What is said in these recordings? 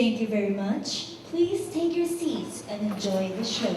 Thank you very much. Please take your seats and enjoy the show.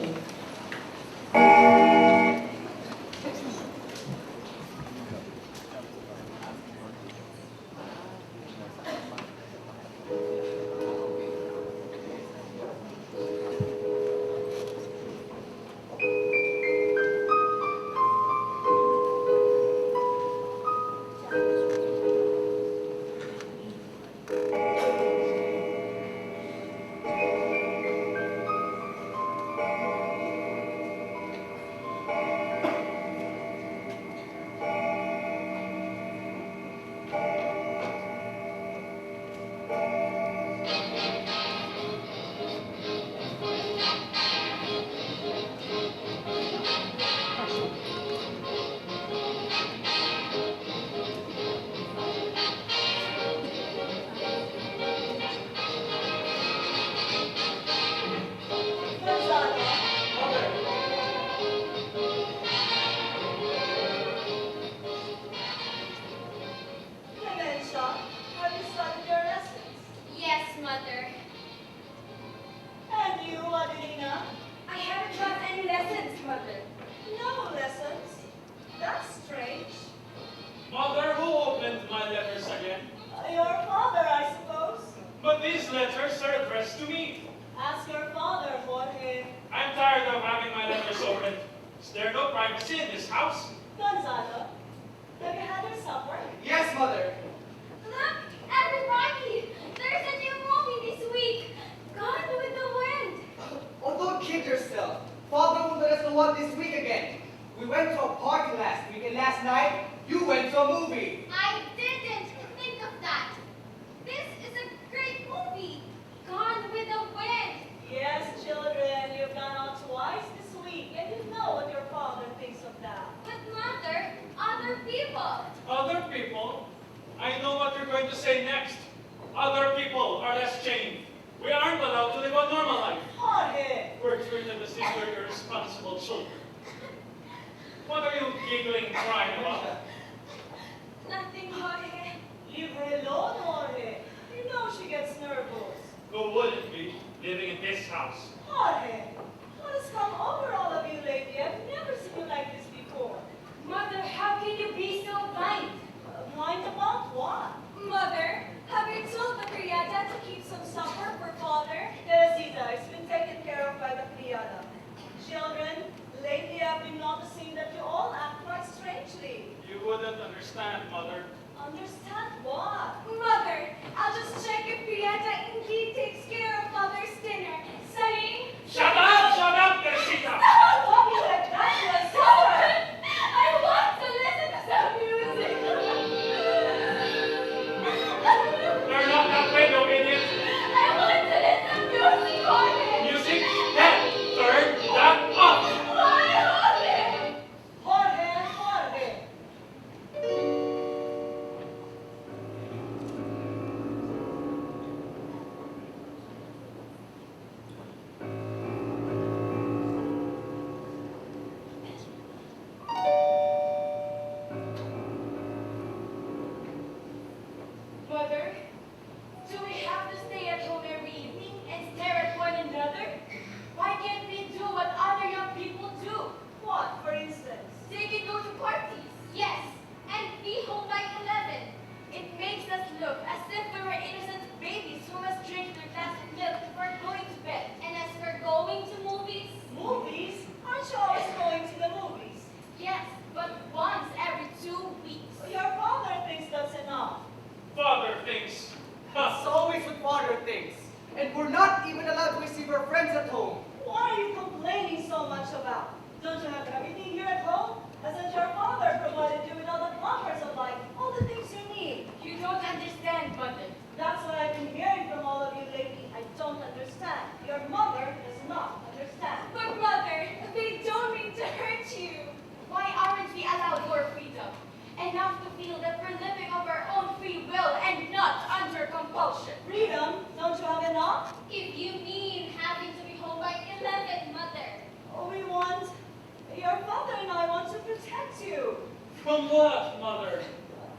From what, Mother?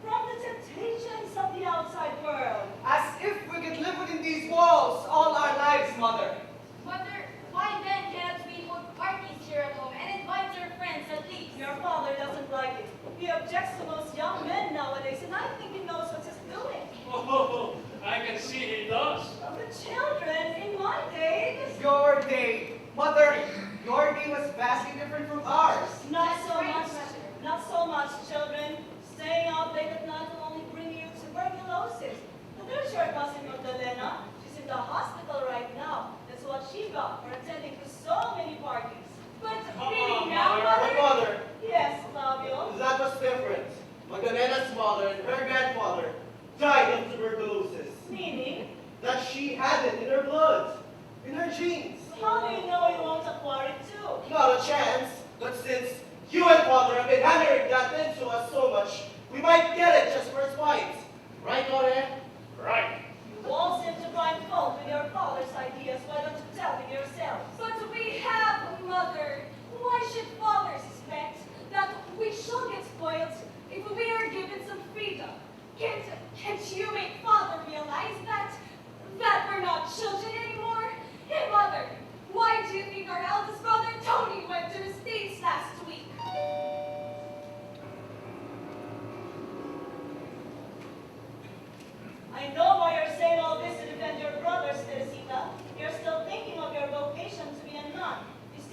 From the temptations of the outside world. As if we could live within these walls all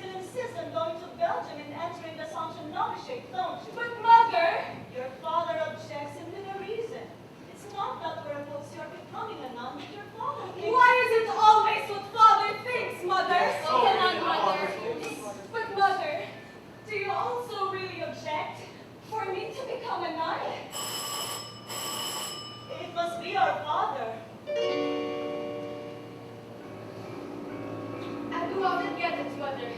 still insist on going to Belgium and entering the Sanction Novishek, don't you? But Mother! Your father objects and with a reason. It's not that we're opposed to your becoming a nun, but your father thinks... Why is it always what Father thinks, Mother? Yes, Come sorry, on, Mother. Mother. But Mother, do you also really object for me to become a nun? It must be our father. And who often get it, Mother?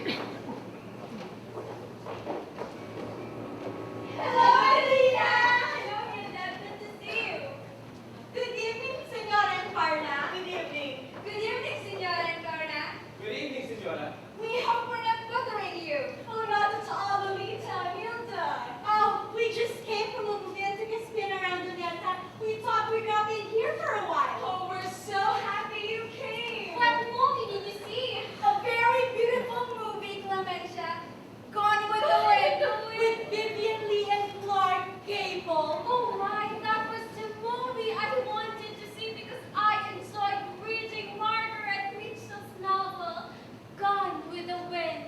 Hello, Alina! Hello, Hilda. Good to see you. Good evening, Senora Encarna. Good evening. Good evening, Senora Encarna. Good evening, Senora. We hope we're not bothering you. Oh, not at all, Lolita, Hilda. Oh, we just came from a movie and took a spin around Luneta. We thought we'd drop in here for a while. Oh, we're so happy you came. What movie did you see? A very beautiful movie, Clementia. Gone with the Wind, with Vivian Lee and Clark Gable. Oh my, that was the movie I wanted to see because I enjoyed reading Margaret Mitchell's novel, Gone with the Wind.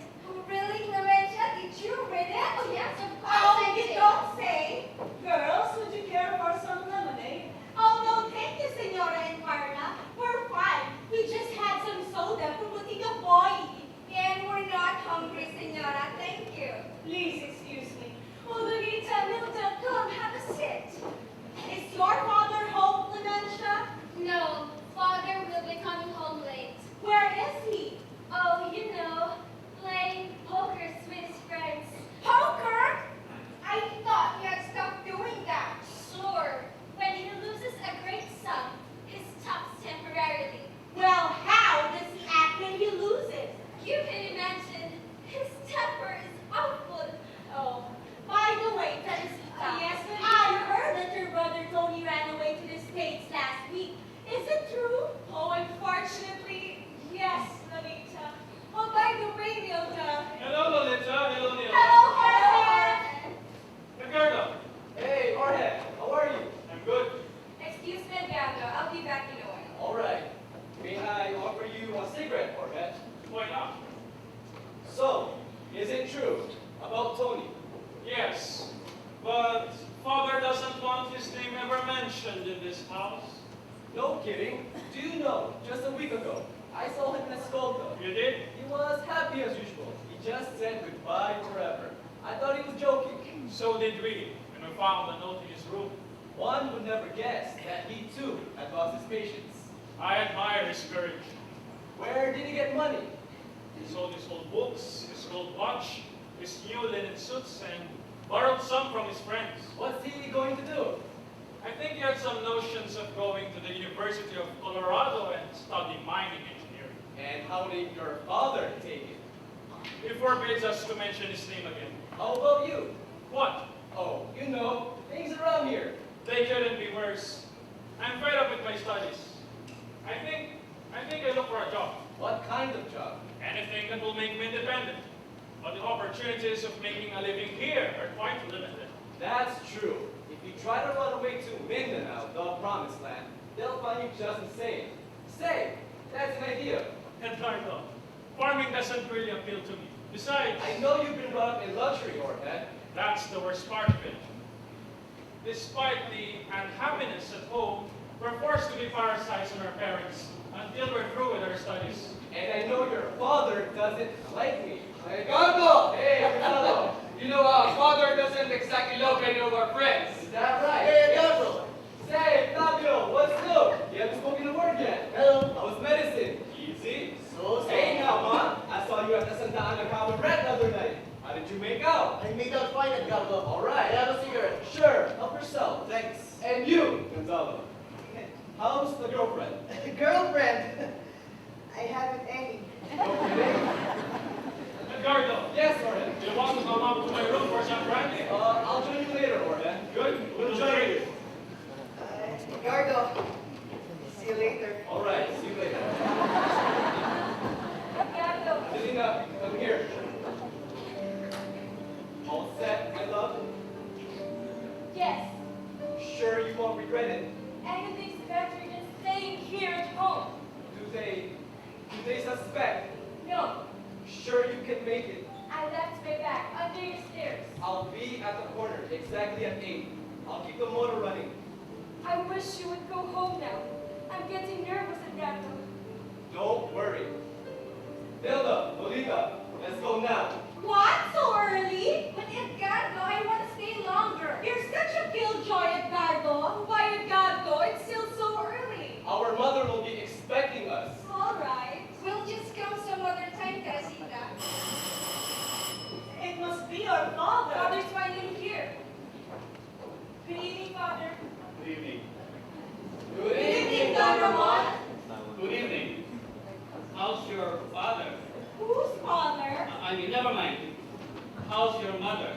Really, Clementia? Did you read it? Oh yes, of course Oh, I you did. don't say. Girls, would you care for some lemonade? Oh no, thank you, Senora Encarna. We're fine. We just had some soda from Botica Boy. And we're not hungry, Senora. Thank you. Please excuse me. Oh, Lolita, Hilda, come, have a sit. Is your father home, Clementia? No, Father will be coming home late. Where is he? Oh, you know, playing poker with his friends. Poker? I thought you had stopped doing that. Sure, when he loses a great sum, he stops temporarily. Well, how does he act when he loses? You can imagine, his temper is awful. Oh, by the way, Teresita, Yes, Lolita? I heard that your brother Tony ran away to the States last week. Is it true? Oh, unfortunately, yes, Lolita. Oh, by the way, Hilda. Hello, Lolita. Hello, Neil. Hello, Jorge! Ricardo. Hey, Jorge, how are you? I'm good. Excuse me, Edgardo. I'll be back in a while. All right. May I offer you a cigarette, Jorge? Why not? So, is it true about Tony? Yes, but Father doesn't want his name ever mentioned in this house. No kidding. Do you know, just a week ago, I saw him in Escolta. You did? He was happy as usual. He just said goodbye forever. I thought he was joking. So did we, when we found the note in his room. One would never guess that he too had lost his patience. I admire his courage. Where did he get money? He sold his old books, his gold watch, his new linen suits, and borrowed some from his friends. What's he going to do? I think he had some notions of going to the University of Colorado and studying mining engineering. And how did your father take it? He forbids us to mention his name again. How about you? What? Oh, you know, things around here. They couldn't be worse. I'm fed up with my studies. I think I look for a job. What kind of job? Anything that will make me independent. But the opportunities of making a living here are quite limited. That's true. If you try to run away to Mindanao, the promised land, they'll find you just the same. Say, that's an idea. Edgardo, farming doesn't really appeal to me. Besides, I know you've been brought up in luxury, Jorge. that's the worst part of it. Despite the unhappiness at home, we're forced to be parasites on our parents until we're through with our studies. And I know your father doesn't like me. Edgardo! Hey, Gonzalo. You know, our father doesn't exactly love any of our friends. Is that right? Hey, Edgardo! Say, Fabio, what's new? You haven't spoken a word yet. Hello. How's medicine? Easy. So. Hey now, Ma. I saw you at the Santa Ana Common Red the other night. How did you make out? I made out fine, Edgardo. All right. I have a cigarette. Sure, help yourself. Thanks. And you, Gonzalo. How's the girlfriend? Girlfriend? I haven't any. Okay. Edgardo, Yes, Jorge. do you want to come up to my room for some brandy? I'll join you later, Jorge. Good, we'll join you. Edgardo. See you later. All right, see you later. Selena, come here. All set, my love? Yes, Sure you won't regret it? anything's better than staying here at home. Do they suspect? No, Sure you can make it? exactly at 8. I'll keep the motor running. I wish you would go home now. I'm getting nervous, Edgardo. Don't worry. Hilda, Lolita, let's go now. What? So early? But Edgardo, I want to stay longer. You're such a killjoy, Edgardo. Why, Edgardo? It's still so early. Our mother will be expecting us. All right. We'll just come some other time, Teresita. It must be our father. Father's finally here. Good evening, Father. Good evening. Good evening, Don Ramon. Good evening. How's your father? Whose father? I mean, never mind. How's your mother?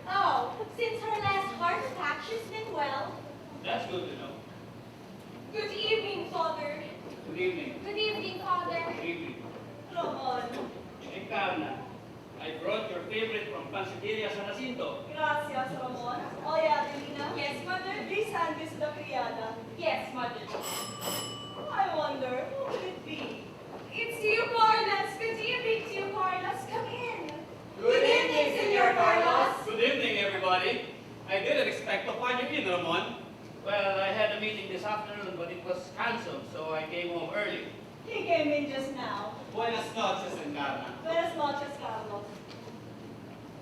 Oh, since her last heart attack, she's been well. That's good to know. Good evening, Father. Good evening. Good evening, Father. Good evening. Ramon. Encarna, I brought your favorite from Pansiteria San Jacinto. Gracias, Ramon. Oye, Adelina. Yes, Mother. Please hand this to the criada. Yes, Mother. I wonder, who could it be? It's you, Carlos. Good evening to you, Carlos. Come in. Good evening, Senor Carlos. Good evening, everybody. I didn't expect to find you in, Ramon. Well, I had a meeting this afternoon, but it was canceled, so I came home early. He came in just now. Buenas noches, Encarna. Buenas noches, Carlos.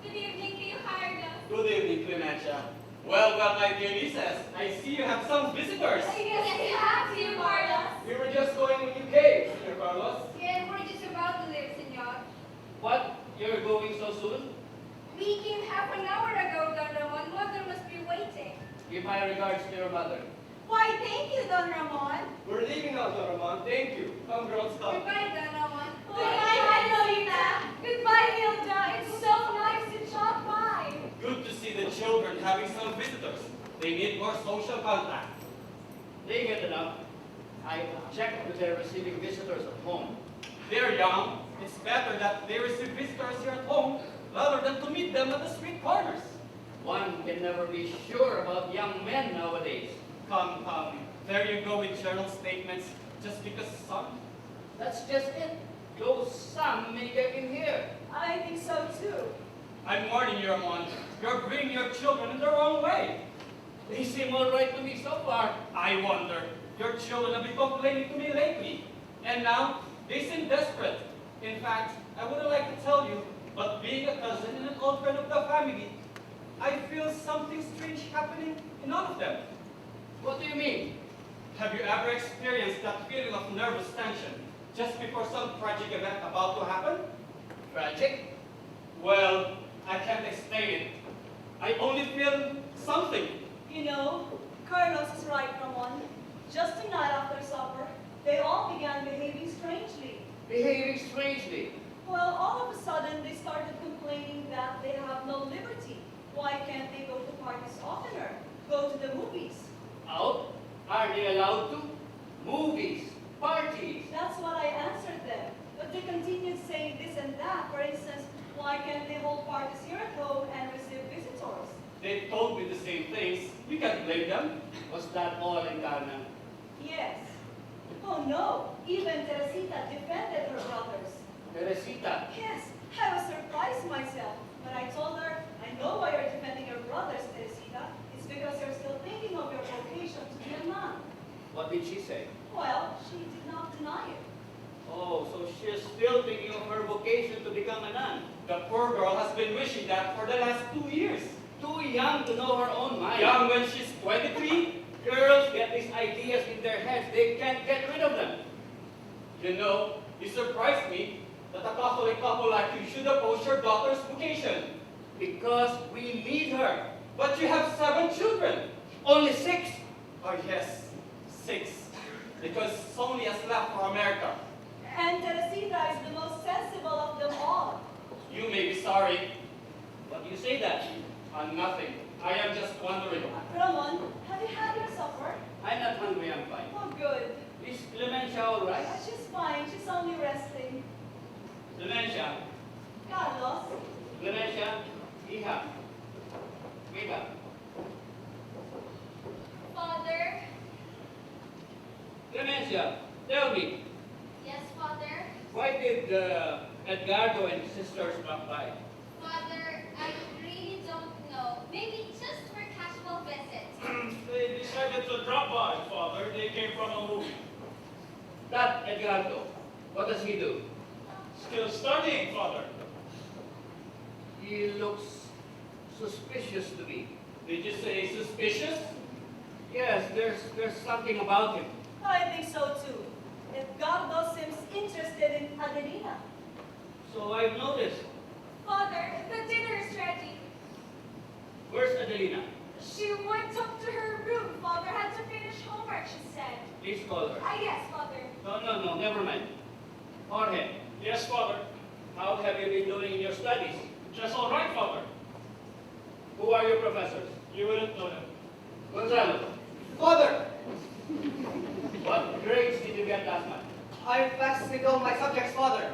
Good evening to you, Carlos. Good evening, Clemencia. Well, my dear nieces, I see you have some visitors. Yes, we have to you, Carlos. We were just going when you came, Senor Carlos. Yeah, we're just about to leave, Senor. What? You're going so soon? We came half an hour ago, Don Ramon. Mother must be waiting. Give my regards to your mother. Why, thank you, Don Ramon. We're leaving now, Don Ramon. Thank you. Come, girls, come. Goodbye, Don Ramon. Goodbye, Lolita. Goodbye, Hilda. It's so nice to stop by. Good to see the children having some visitors. They need more social contact. They get enough. I checked with their receiving visitors at home. They're young. It's better that they receive visitors here at home rather than to meet them at the street corners. One can never be sure about young men nowadays. Come, come. There you go with journal statements just because some. That's just it. Those some may get in here. I think so too. I'm warning you, Ramon. You're bringing your children in the wrong way. They seem all right to me so far. I wonder. Your children have been complaining to me lately. And now, they seem desperate. In fact, I wouldn't like to tell you, but being a cousin and an old friend of the family, I feel something strange happening in all of them. What do you mean? Have you ever experienced that feeling of nervous tension just before some tragic event about to happen? Tragic? Well, I can't explain it. I only feel something. You know, Carlos is right, Ramon. Just tonight after supper, they all began behaving strangely. Behaving strangely. Well, all of a sudden, they started complaining that they have no liberty. Why can't they go to parties oftener? Go to the movies? Out? Are they allowed to? Movies, parties. That's what I answered them. But they continued saying this and that. For instance, why can't they hold parties here at home and receive visitors? They told me the same things. We can't blame them. Was that all, Encarna? Yes. Oh no, even Teresita defended her brothers. Teresita. Yes, I was surprised myself. But I told her, I know why you're defending your brothers, Teresita. It's because you're still thinking of your vocation to be a nun. What did she say? Well, she did not deny it. Oh, so she is still thinking of her vocation to become a nun. The poor girl has been wishing that for the last 2 years. Too young to know her own mind. Young when she's 23. Girls get these ideas in their heads. They can't get rid of them. You know, you surprised me that a Catholic couple like you should oppose your daughter's vocation. Because we need her. But you have 7 children. Only 6. Oh yes, 6. Because Sony has left for America. And Teresita is the most sensible of them all. You may be sorry. What do you say that? Nothing. I am just wondering. Ramon, have you had your supper? I'm not hungry, I'm fine. Oh, good. Is Clemencia all right? She's fine. She's only resting. Clemencia. Carlos, Clemencia. Hija. Wake up. Father? Clemencia, tell me, Yes, Father? why did Edgardo and his sisters drop by? Father, I really don't know. Maybe just for to drop by, Father. They came from a movie. That Edgardo, what does he do? Still studying, Father. He looks suspicious to me. Did you say suspicious? Yes, there's something about him. I think so too. Edgardo seems interested in Adelina. So I've noticed. Father, the dinner is ready. Where's Adelina? She went up to her room. Father had to finish homework, she said. Please call her. Yes, Father. No, never mind. Jorge, Yes, Father. how have you been doing in your studies? Just all right, Father. Who are your professors? You wouldn't know them. Gonzalo, Father, what grades did you get last month? I passed with all my subjects, Father.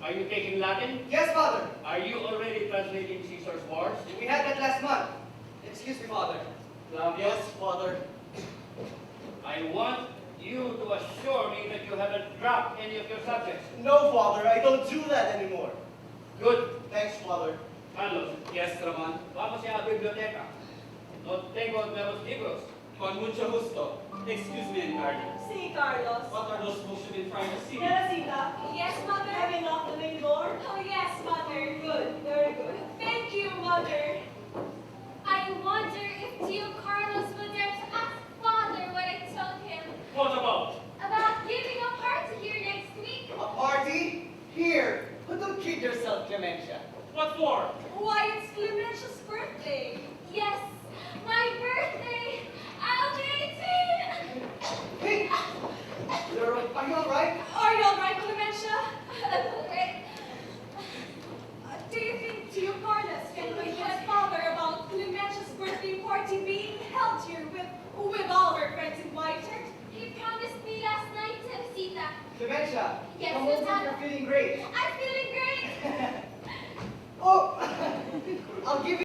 Are you taking Latin? Yes, Father. Are you already translating Caesar's wars? We had that last month. Excuse me, Father. Claudius, Father. I want you to assure me that you haven't dropped any of your subjects. No, Father, I don't do that anymore. Good. Thanks, Father. Carlos, Yes, Ramon. vamos a la biblioteca. No tengo nuevos libros. Con mucho gusto. Excuse me, Encarni. See, Carlos. What are those books you've been trying to see? Teresita, Yes, Mother. have you locked the main door? Oh, yes, Mother. Good, very good. Thank you, Mother. I wonder if Tio Carlos would dare to ask Father what I told him What about? about giving a party here next week. A party? Here. But don't kid yourself, Clemencia. What for? Why, it's Clementia's birthday. Yes, my birthday. I'll be 18. Hey! Are you all right? Are you all right, Clementia? Do you think Tio Carlos can convince Father about Clementia's birthday party being held here with all her friends invited? He promised me last night, Teresita. Clemencia, Yes, come over if Susanna. you're feeling great. I'm feeling great. Oh! I'll give you